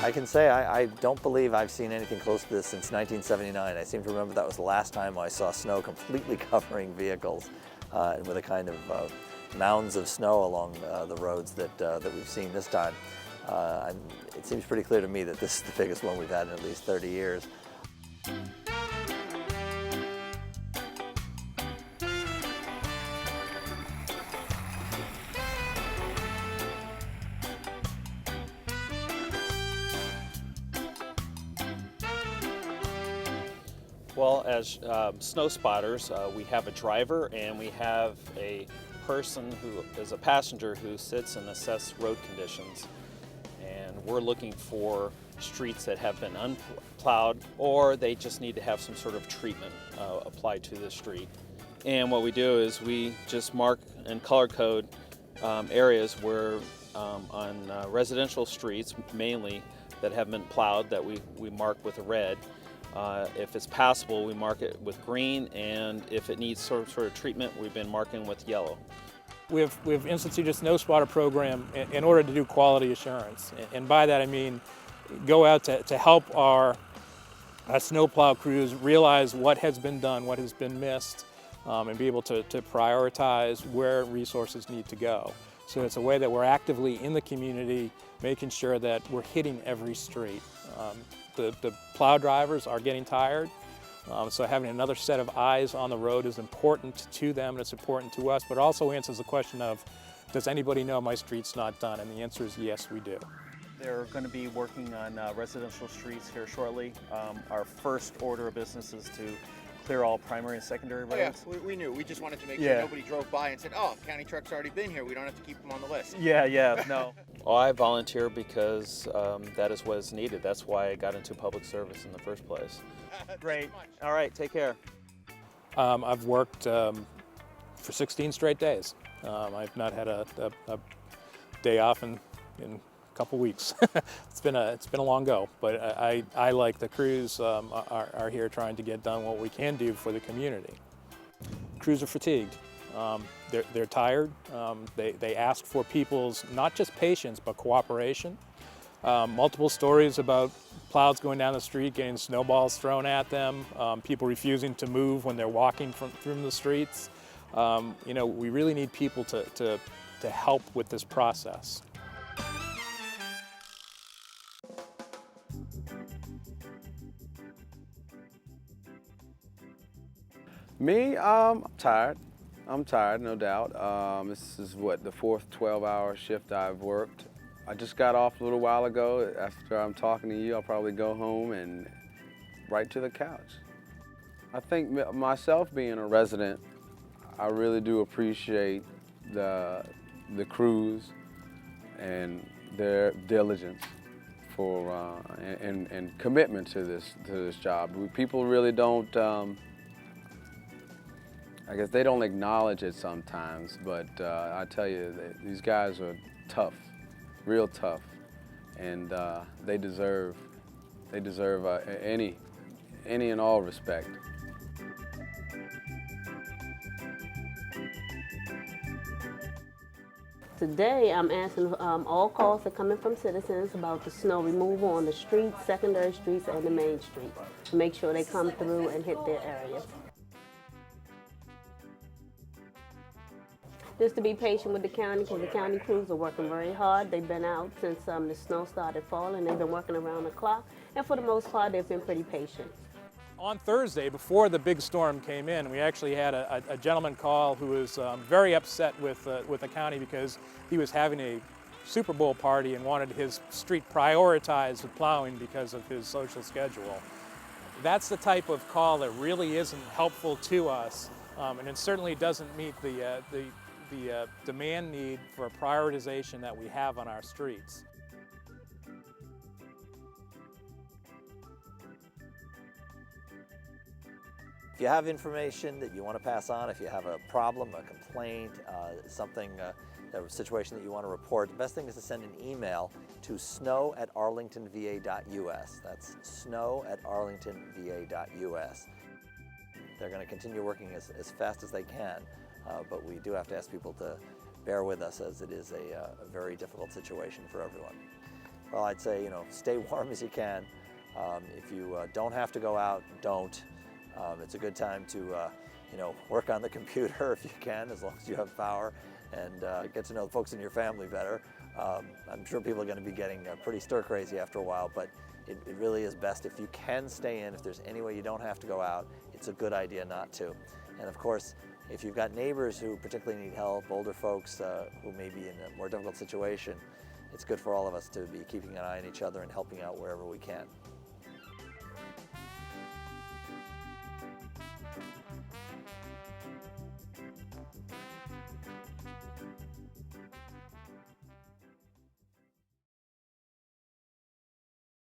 I can say I don't believe I've seen anything close to this since 1979. I seem to remember that was the last time I saw snow completely covering vehicles with a kind of mounds of snow along the roads that we've seen this time. It seems pretty clear to me that this is the biggest one we've had in at least 30 years. Well, as snow spotters, we have a driver and we have a person who is a passenger who sits and assesses road conditions. And we're looking for streets that have been unplowed or they just need to have some sort of treatment applied to the street. And what we do is we just mark and color code areas where on residential streets mainly that have been plowed that we mark with a red. If it's passable, we mark it with green, and if it needs sort of treatment, we've been marking with yellow. We've instituted a snow spotter program in order to do quality assurance, and by that I mean go out to help our snowplow crews realize what has been done, what has been missed, and be able to prioritize where resources need to go. So it's a way that we're actively in the community, making sure that we're hitting every street. The plow drivers are getting tired, so having another set of eyes on the road is important to them and it's important to us, but also answers the question of, does anybody know my street's not done? And the answer is yes, we do. They're going to be working on residential streets here shortly. Our first order of business is to clear all primary and secondary roads. Yeah, we knew. We just wanted to make sure nobody drove by and said, oh, county truck's already been here. We don't have to keep them on the list. Yeah, no. Oh, I volunteer because that is what is needed. That's why I got into public service in the first place. Great. All right, take care. I've worked for 16 straight days. I've not had a day off in a couple weeks. It's been a long go, but I like the crews are here trying to get done what we can do for the community. Crews are fatigued. They're tired. They ask for people's not just patience but cooperation. Multiple stories about plows going down the street, getting snowballs thrown at them, people refusing to move when they're walking through the streets. We really need people to help with this process. Me, I'm tired. I'm tired, no doubt. This is the fourth 12-hour shift I've worked. I just got off a little while ago. After I'm talking to you, I'll probably go home and right to the couch. I think myself being a resident, I really do appreciate the crews and their diligence for and commitment to this job. People really don't. I guess they don't acknowledge it sometimes, but I tell you, these guys are tough, real tough, and they deserve any and all respect. Today, I'm answering all calls that come in from citizens about the snow removal on the streets, secondary streets, and the main street. Make sure they come through and hit their areas. Just to be patient with the county, because the county crews are working very hard. They've been out since the snow started falling. They've been working around the clock, and for the most part, they've been pretty patient. On Thursday, before the big storm came in, we actually had a gentleman call who was very upset with the county because he was having a Super Bowl party and wanted his street prioritized with plowing because of his social schedule. That's the type of call that really isn't helpful to us, and it certainly doesn't meet the demand need for prioritization that we have on our streets. If you have information that you want to pass on, if you have a problem, a complaint, a situation that you want to report, the best thing is to send an email to snow@arlingtonva.us. That's snow@arlingtonva.us. They're going to continue working as fast as they can, but we do have to ask people to bear with us as it is a very difficult situation for everyone. Well, I'd say, stay warm as you can. If you don't have to go out, don't. It's a good time to, work on the computer if you can, as long as you have power, and get to know the folks in your family better. I'm sure people are going to be getting pretty stir crazy after a while, but it really is best if you can stay in. If there's any way you don't have to go out, it's a good idea not to. And of course, if you've got neighbors who particularly need help, older folks who may be in a more difficult situation, it's good for all of us to be keeping an eye on each other and helping out wherever we can.